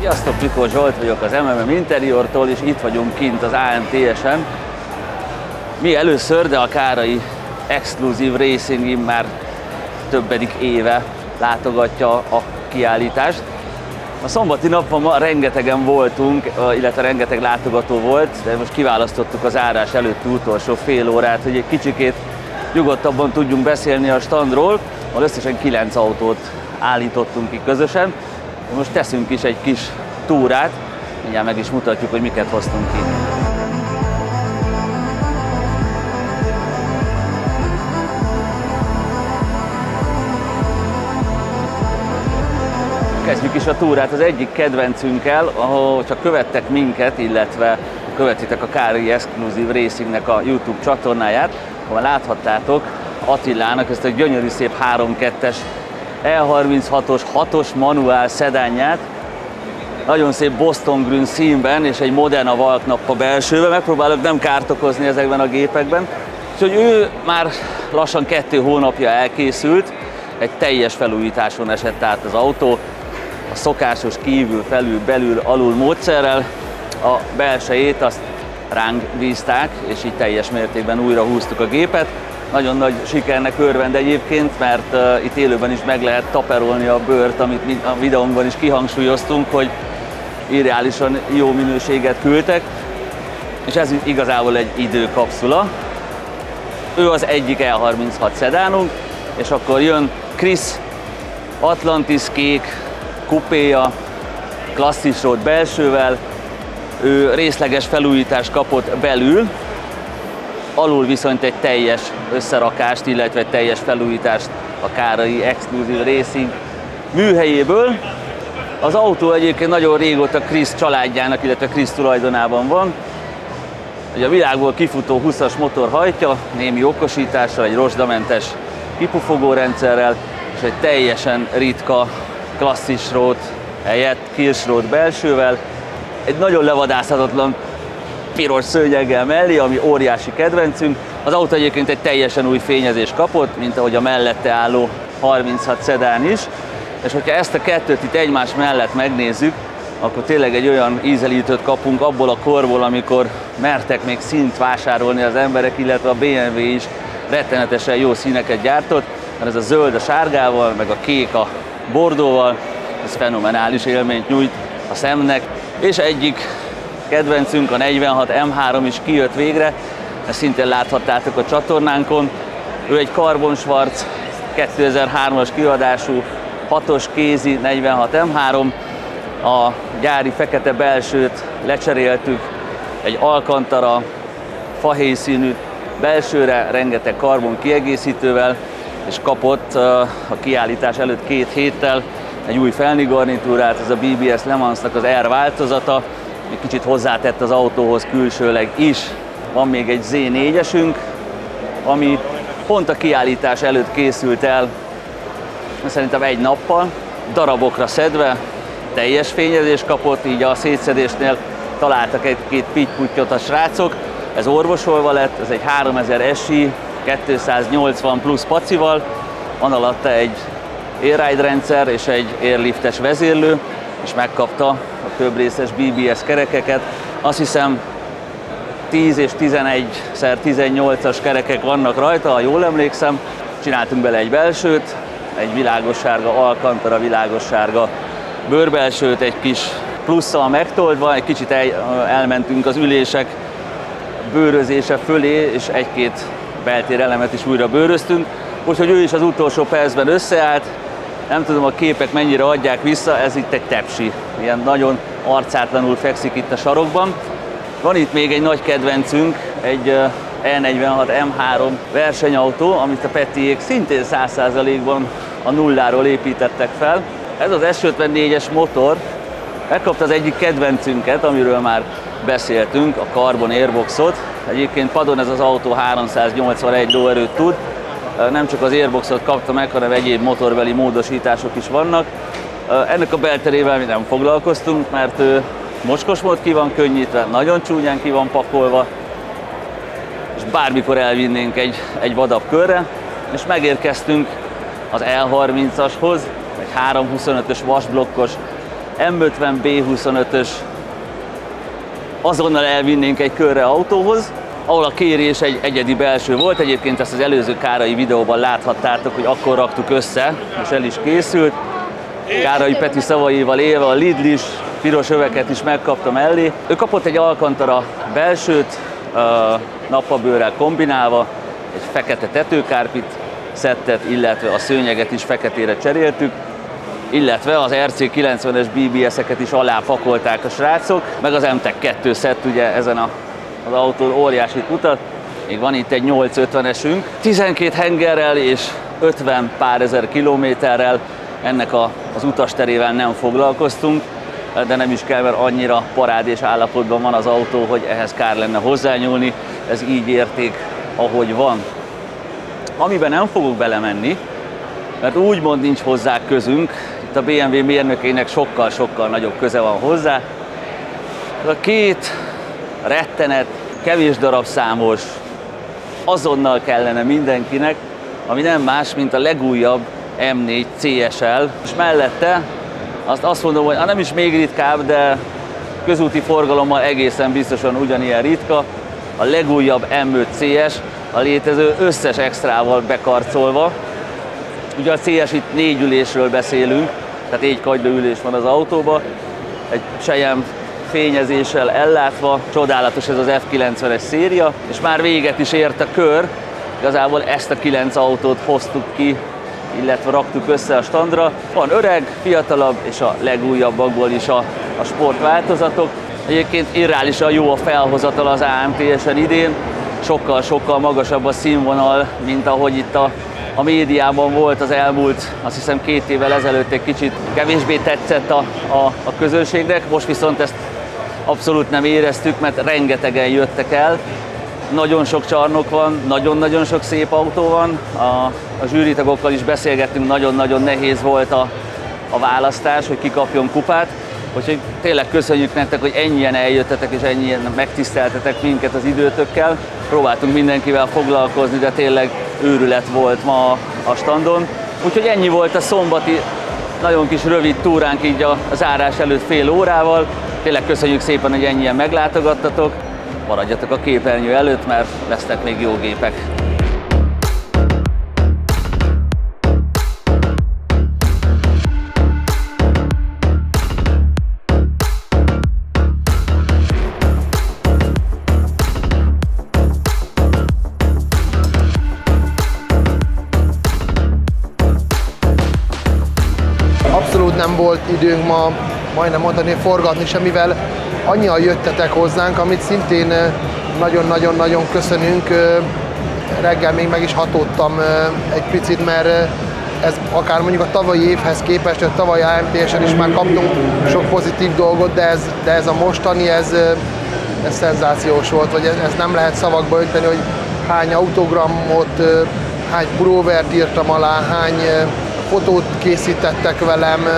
Sziasztok, Mikó Zsolt vagyok az MMM Interiortól, és itt vagyunk kint az AMTS-en. Mi először, de a Kárai Exclusive Racing már többedik éve látogatja a kiállítást. A szombati napon ma rengetegen voltunk, illetve rengeteg látogató volt, de most kiválasztottuk az árás előtti utolsó fél órát, hogy egy kicsikét nyugodtabban tudjunk beszélni a standról, ahol összesen 9 autót állítottunk ki közösen. Most teszünk is egy kis túrát, mindjárt meg is mutatjuk, hogy miket hoztunk ki. Kezdjük is a túrát az egyik kedvencünkkel, ahol csak követtek minket, illetve követitek a Kárai Exclusive Racingnek a YouTube csatornáját, ahol láthattátok Attilának ezt a gyönyörű szép 3.2-es E36-os 6-os manuál szedánját, nagyon szép Boston Grün színben és egy Modena Valknappa belsőben. Megpróbálok nem kárt okozni ezekben a gépekben. Úgyhogy ő már lassan 2 hónapja elkészült, egy teljes felújításon esett át az autó, a szokásos kívül, felül, belül, alul módszerrel. A belsejét azt ránk bízták, és így teljes mértékben újra húztuk a gépet. Nagyon nagy sikernek örvend egyébként, mert itt élőben is meg lehet taperolni a bőrt, amit a videónkban is kihangsúlyoztunk, hogy irreálisan jó minőséget küldtek, és ez igazából egy időkapszula. Ő az egyik E36 szedánunk, és akkor jön Chris Atlantis kék kupéja, klasszis road belsővel, ő részleges felújítást kapott belül, alul viszont egy teljes összerakást, illetve egy teljes felújítást a Kárai Exclusive Racing műhelyéből. Az autó egyébként nagyon régóta Chris családjának, illetve Chris tulajdonában van. Ugye a világból kifutó 20-as motor hajtja, némi okosítással, egy rozsdamentes kipufogó rendszerrel, és egy teljesen ritka klasszis road helyett Kirsch road belsővel. Egy nagyon levadászhatatlan piros szőnyeggel mellé, ami óriási kedvencünk. Az autó egyébként egy teljesen új fényezést kapott, mint ahogy a mellette álló 36 szedán is. És hogyha ezt a kettőt itt egymás mellett megnézzük, akkor tényleg egy olyan ízelítőt kapunk abból a korból, amikor mertek még színt vásárolni az emberek, illetve a BMW is rettenetesen jó színeket gyártott, mert ez a zöld a sárgával, meg a kék a bordóval, ez fenomenális élményt nyújt a szemnek. És egyik kedvencünk, a 46 M3 is kijött végre, ezt szintén láthattátok a csatornánkon. Ő egy Carbon Schwarz 2003-as kiadású 6-os kézi 46 M3, a gyári fekete belsőt lecseréltük egy Alcantara fahéj színű belsőre, rengeteg karbon kiegészítővel, és kapott a kiállítás előtt 2 héttel egy új felni garnitúrát, ez a BBS Le Mansnak az R változata, egy kicsit hozzátett az autóhoz külsőleg is. Van még egy Z4-esünk, ami pont a kiállítás előtt készült el, szerintem 1 nappal, darabokra szedve, teljes fényezést kapott, így a szétszedésnél találtak egy-két pitty-puttyot a srácok. Ez orvosolva lett, ez egy 3000 SI, 280 plusz pacival, van alatta egy airride rendszer és egy airliftes vezérlő, és megkapta a több részes BBS kerekeket. Azt hiszem 10 és 11x18-as kerekek vannak rajta, ha jól emlékszem. Csináltunk bele egy belsőt, egy világossárga Alcantara világossárga bőrbelsőt, egy kis plusszal megtoldva, egy kicsit elmentünk az ülések bőrözése fölé, és 1-2 beltérelemet is újra bőröztünk, úgyhogy ő is az utolsó percben összeállt. Nem tudom, a képek mennyire adják vissza, ez itt egy tepsi, ilyen nagyon arcátlanul fekszik itt a sarokban. Van itt még egy nagy kedvencünk, egy E46 M3 versenyautó, amit a Petiék szintén 100%-ban a nulláról építettek fel. Ez az S54-es motor megkapta az egyik kedvencünket, amiről már beszéltünk, a Carbon Airboxot. Egyébként padon ez az autó 381 lóerőt tud. Nem csak az Airboxot kapta meg, hanem egyéb motorbeli módosítások is vannak. Ennek a belterével mi nem foglalkoztunk, mert ő mocskos mód ki van könnyítve, nagyon csúnyán ki van pakolva, és bármikor elvinnénk egy vadabb körre, és megérkeztünk az L30-ashoz, egy 325-ös vasblokkos M50 B25-ös, azonnal elvinnénk egy körre autóhoz, ahol a kérés egy egyedi belső volt. Egyébként ezt az előző Kárai videóban láthattátok, hogy akkor raktuk össze, és el is készült. Kárai Peti szavaival élve a Lidl is, piros öveket is megkapta mellé. Ő kapott egy Alcantara belsőt, nappabőrrel kombinálva, egy fekete tetőkárpit szettet, illetve a szőnyeget is feketére cseréltük, illetve az RC90-es BBS-eket is alá pakolták a srácok, meg az MTEC 2 szett ugye ezen az autón óriási kutat. Még van itt egy 850-esünk, 12 hengerrel és 50 pár ezer kilométerrel. Ennek az utasterével nem foglalkoztunk, de nem is kell, mert annyira parádés állapotban van az autó, hogy ehhez kár lenne hozzányúlni, ez így érték, ahogy van. Amiben nem fogok belemenni, mert úgymond nincs hozzá közünk, itt a BMW mérnökének sokkal-sokkal nagyobb köze van hozzá. A 2 rettenet, kevés darabszámos, azonnal kellene mindenkinek, ami nem más, mint a legújabb M4 CSL, és mellette azt mondom, hogy nem is még ritkább, de közúti forgalommal egészen biztosan ugyanilyen ritka, a legújabb M5 CS, a létező összes extrával bekarcolva. Ugye a CS itt 4 ülésről beszélünk, tehát 4 kagylóülés van az autóban, egy Cheyenne fényezéssel ellátva, csodálatos ez az F90-es széria, és már véget is ért a kör, igazából ezt a 9 autót hoztuk ki, illetve raktuk össze a standra. Van öreg, fiatalabb és a legújabbakból is a sportváltozatok. Egyébként irreálisan jó a felhozatal az AMTS-en idén, sokkal-sokkal magasabb a színvonal, mint ahogy itt a médiában volt az elmúlt, azt hiszem 2 évvel ezelőtt egy kicsit kevésbé tetszett a közönségnek, most viszont ezt abszolút nem éreztük, mert rengetegen jöttek el. Nagyon sok csarnok van, nagyon-nagyon sok szép autó van, a zsűritagokkal is beszélgettünk, nagyon-nagyon nehéz volt a választás, hogy ki kapjon kupát. Úgyhogy tényleg köszönjük nektek, hogy ennyien eljöttetek és ennyien megtiszteltetek minket az időtökkel. Próbáltunk mindenkivel foglalkozni, de tényleg őrület volt ma a standon. Úgyhogy ennyi volt a szombati nagyon kis rövid túránk így a zárás előtt fél órával. Tényleg köszönjük szépen, hogy ennyien meglátogattatok. Maradjatok a képernyő előtt, mert lesznek még jó gépek. Abszolút nem volt időnk ma, majdnem mondani, forgatni semmivel. annyian jöttetek hozzánk, amit szintén nagyon-nagyon-nagyon köszönünk. Reggel még meg is hatódtam egy picit, mert ez akár mondjuk a tavalyi évhez képest, a tavalyi AMTS-en is már kaptunk sok pozitív dolgot, de ez a mostani, ez szenzációs volt, vagy ez nem lehet szavakba önteni, hogy hány autogramot, hány pulóvert írtam alá, hány fotót készítettek velem,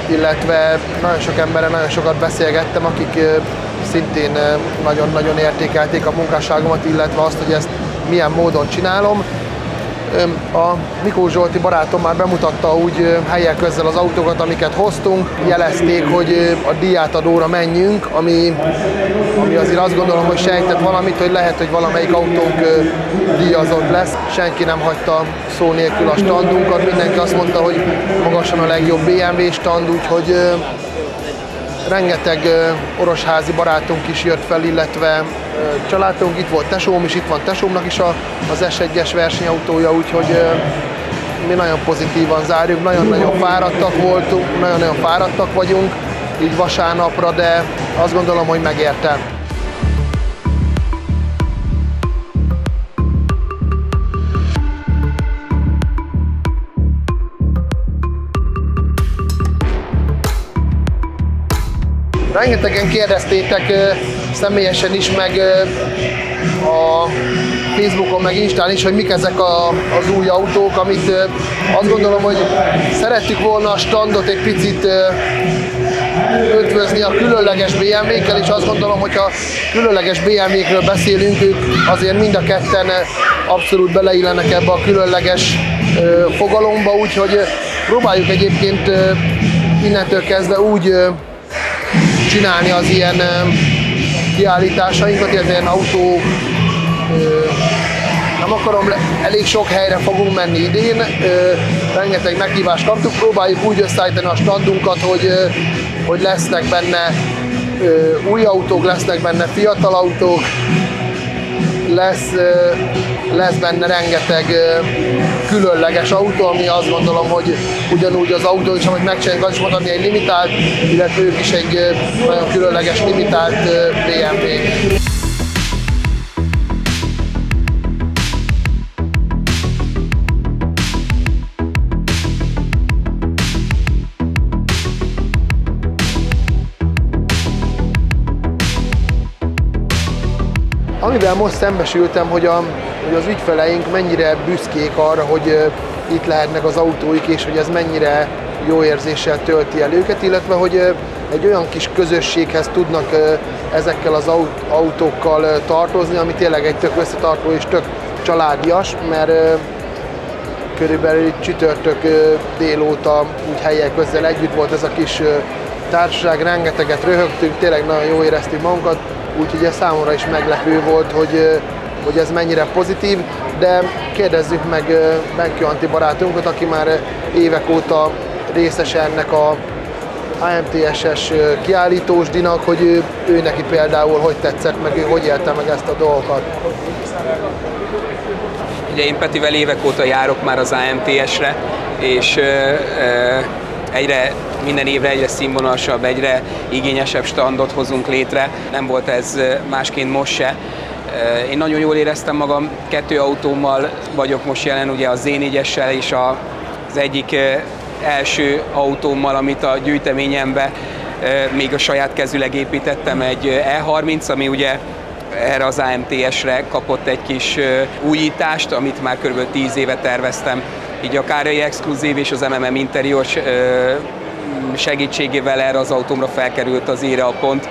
illetve nagyon sok emberrel nagyon sokat beszélgettem, akik szintén nagyon-nagyon értékelték a munkásságomat, illetve azt, hogy ezt milyen módon csinálom. A Mikó Zsolti barátom már bemutatta úgy helyek közzel az autókat, amiket hoztunk. Jelezték, hogy a díjátadóra menjünk, ami azért azt gondolom, hogy sejtett valamit, hogy lehet, hogy valamelyik autónk díjazott lesz. Senki nem hagyta szó nélkül a standunkat, mindenki azt mondta, hogy magasan a legjobb BMW stand, úgyhogy rengeteg orosházi barátunk is jött fel, illetve családunk, itt volt tesóm is, itt van tesómnak is az S1-es versenyautója, úgyhogy mi nagyon pozitívan zárjuk, nagyon-nagyon fáradtak voltunk, nagyon-nagyon fáradtak vagyunk, így vasárnapra, de azt gondolom, hogy megérte. Rengetegen kérdeztétek személyesen is, meg a Facebookon, meg Instán is, hogy mik ezek az új autók, amit azt gondolom, hogy szerettük volna a standot egy picit ötvözni a különleges BMW-kkel, és azt gondolom, hogy ha különleges BMW-kről beszélünk, ők azért mind a ketten abszolút beleillenek ebbe a különleges fogalomba, úgyhogy próbáljuk egyébként innentől kezdve úgy csinálni az ilyen kiállításainkat, illetve ilyen autó, nem akarom, elég sok helyre fogunk menni idén, rengeteg meghívást kaptuk, próbáljuk úgy összeállítani a standunkat, hogy lesznek benne új autók, lesznek benne fiatal autók, lesz benne rengeteg különleges autó, ami azt gondolom, hogy ugyanúgy az autó is, amit megcsináljuk, az is mondani egy limitált, illetve ők is egy nagyon különleges limitált BMW. Amivel most szembesültem, hogy az ügyfeleink mennyire büszkék arra, hogy itt lehetnek az autóik, és hogy ez mennyire jó érzéssel tölti el őket, illetve hogy egy olyan kis közösséghez tudnak ezekkel az autókkal tartozni, ami tényleg egy tök összetartó és tök családias, mert körülbelül csütörtök délóta úgy helyek közzel együtt volt ez a kis társaság, rengeteget röhögtünk, tényleg nagyon jól éreztük magunkat, úgyhogy ez számomra is meglepő volt, hogy ez mennyire pozitív, de kérdezzük meg Benki Antti barátunkat, aki már évek óta részese ennek a AMTS-es kiállítósdinak, hogy ő neki például hogy tetszett, meg ő hogy élte meg ezt a dolgokat. Ugye én Petivel évek óta járok már az AMTS-re, és minden évre egyre színvonalasabb, egyre igényesebb standot hozunk létre. Nem volt ez másként most se. Én nagyon jól éreztem magam, 2 autómmal vagyok most jelen, ugye a Z4-essel és az egyik első autómmal, amit a gyűjteményembe még a saját kezüleg építettem, egy E30, ami ugye erre az AMTS-re kapott egy kis újítást, amit már kb. 10 éve terveztem. Így a Károly Exkluzív és az MMM Interior segítségével erre az autómra felkerült az íre a pont.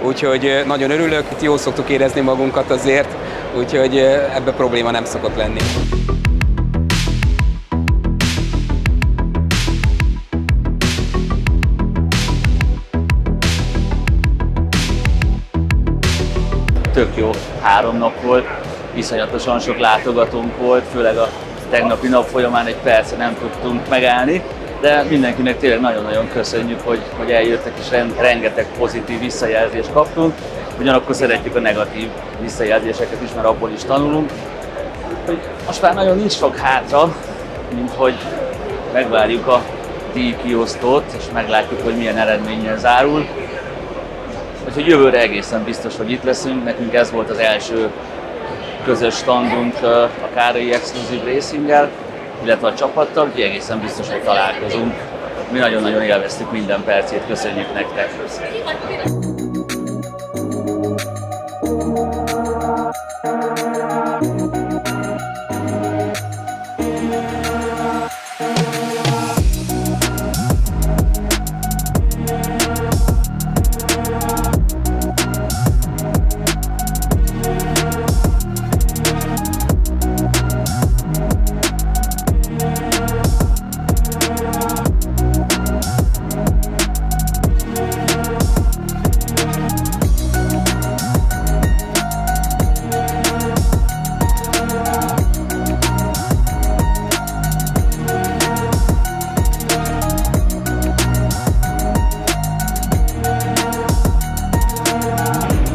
Úgyhogy nagyon örülök, itt jól szoktuk érezni magunkat azért, úgyhogy ebbe probléma nem szokott lenni. Tök jó 3 nap volt, iszonyatosan sok látogatónk volt, főleg a tegnapi nap folyamán egy perce nem tudtunk megállni, de mindenkinek tényleg nagyon-nagyon köszönjük, hogy eljöttek, és rengeteg pozitív visszajelzést kaptunk. Ugyanakkor szeretjük a negatív visszajelzéseket is, mert abból is tanulunk. Hogy most már nagyon nincs sok hátra, mint hogy megvárjuk a díjkiosztót, és meglátjuk, hogy milyen eredménnyel zárul. Úgyhogy jövőre egészen biztos, hogy itt leszünk. Nekünk ez volt az első közös standunk a Károly Exclusive Racinggel, illetve a csapattal, úgyhogy egészen biztos, hogy találkozunk. Mi nagyon-nagyon élveztük minden percét, köszönjük nektek!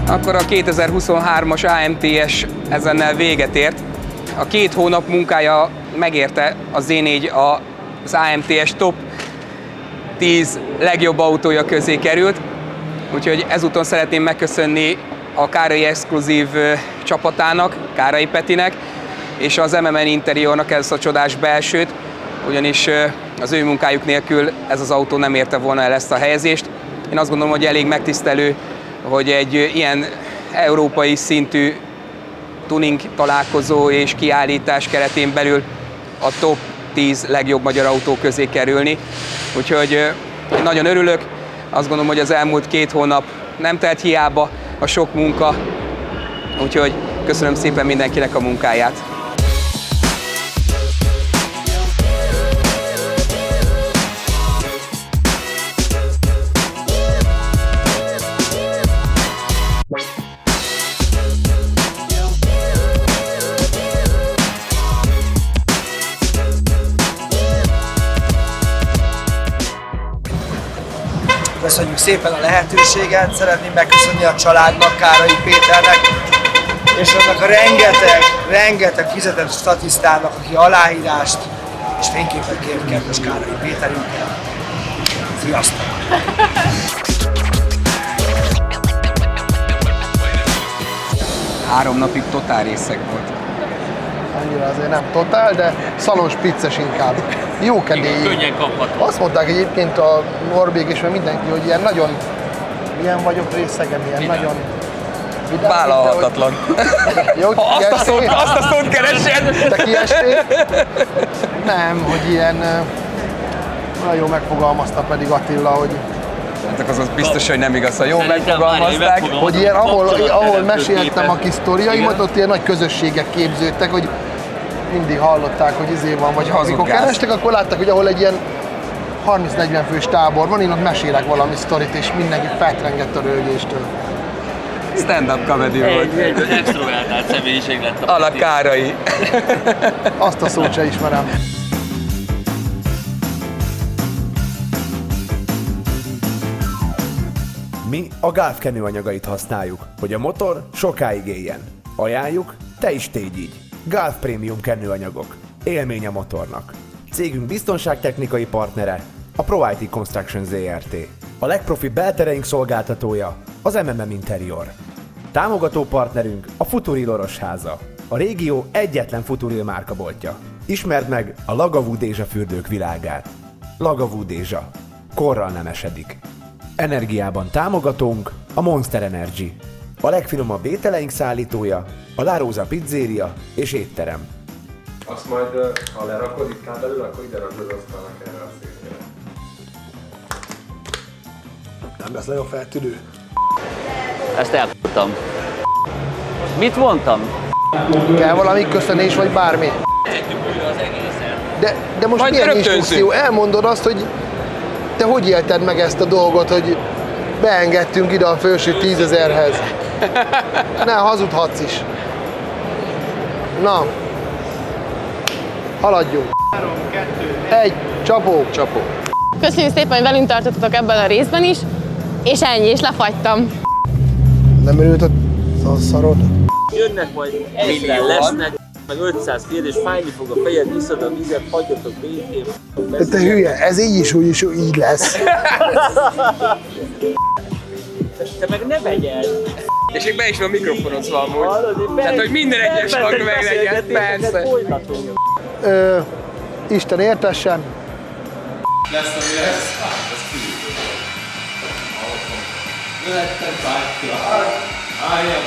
Akkor a 2023-as AMTS ezennel véget ért. A 2 hónap munkája megérte, a Z4 az AMTS top 10 legjobb autója közé került. Úgyhogy ezúton szeretném megköszönni a Károly Exclusive csapatának, Kárai Petinek, és az MMN Interiornak ezt a csodás belsőt, ugyanis az ő munkájuk nélkül ez az autó nem érte volna el ezt a helyezést. Én azt gondolom, hogy elég megtisztelő, hogy egy ilyen európai szintű tuning találkozó és kiállítás keretén belül a top 10 legjobb magyar autó közé kerülni. Úgyhogy én nagyon örülök, azt gondolom, hogy az elmúlt 2 hónap nem telt hiába, a sok munka, úgyhogy köszönöm szépen mindenkinek a munkáját. Köszönjük szépen a lehetőséget, szeretném megköszönni a családnak, Kárai Péternek, és annak a rengeteg fizetett statisztának, aki aláírást és fényképet kért kedves Kárai Péterünkkel. Sziasztok! 3 napig totál részeg volt. Annyira azért nem totál, de szalons picces inkább. Jó kedélyű. Könnyen kapható. Azt mondták egyébként a Norbék és mindenki, hogy ilyen nagyon... Milyen vagyok részegen, ilyen nagyon... Vállalhatatlan. Jó, Azt a szót keresed! Te kiestél? Nem, hogy ilyen... Nagyon megfogalmazta pedig Attila, hogy... Hát az biztos, hogy nem igaz, ha jól megfogalmazták. Hogy ilyen, ahol meséltem a kis sztoriaimat, ott ilyen nagy közösségek képződtek, hogy mindig hallották, hogy izé van, vagy amikor kerestek, akkor látták, hogy ahol egy ilyen 30-40 fős tábor van, én ott mesélek valami sztorit, és mindenki fetrengett a röhögéstől. Stand-up comedy volt. Egy extrovertált személyiség lett a Ala Kárai. Azt a szót se ismerem. Mi a Gulf kenőanyagait használjuk, hogy a motor sokáig éljen. Ajánljuk, te is tégy így. Gulf Premium kenőanyagok. Élmény a motornak. Cégünk biztonságtechnikai partnere, a ProIT Construction Zrt. A legprofibb beltereink szolgáltatója, az MMM Interior. Támogató partnerünk a Futuril Orosháza, a régió egyetlen Futuril márkaboltja. Ismerd meg a Lagavú Dézsa fürdők világát. Lagavú Dézsa. Korral nem esedik. Energiában támogatónk a Monster Energy. A legfinomabb ételeink szállítója, a La Rosa Pizzeria és étterem. Azt majd, ha lerakod itt belül, akkor ide rakod az asztalnak erre a székre. Nem lesz nagyon feltűnő. Ezt elkaptam. Mit mondtam? Kell valami köszönés, vagy bármi? De most majd milyen instrukció? Elmondod azt, hogy te hogy élted meg ezt a dolgot, hogy beengedtünk ide a felső 10 000-hez? Ne, hazudhatsz is. Na, haladjunk. 3, 2, 1, csapó. Csapó. Köszönjük szépen, hogy velünk tartottatok ebben a részben is, és ennyi, és lefagytam. Nem örült a szarod? Jönnek majd minden lesznek, meg 500 kérdés, fájni fog a fejed, iszod a vizet, hagyjatok békén. Te hülye, ez így is úgy is így lesz. Te meg ne vegyed! És még be is van mikrofonozva amúgy. Tehát, hogy minden egyes tag meg legyen, persze. Isten értessen. Lesz, ami lesz. Ez ki. Jöhettem bárki. Állja.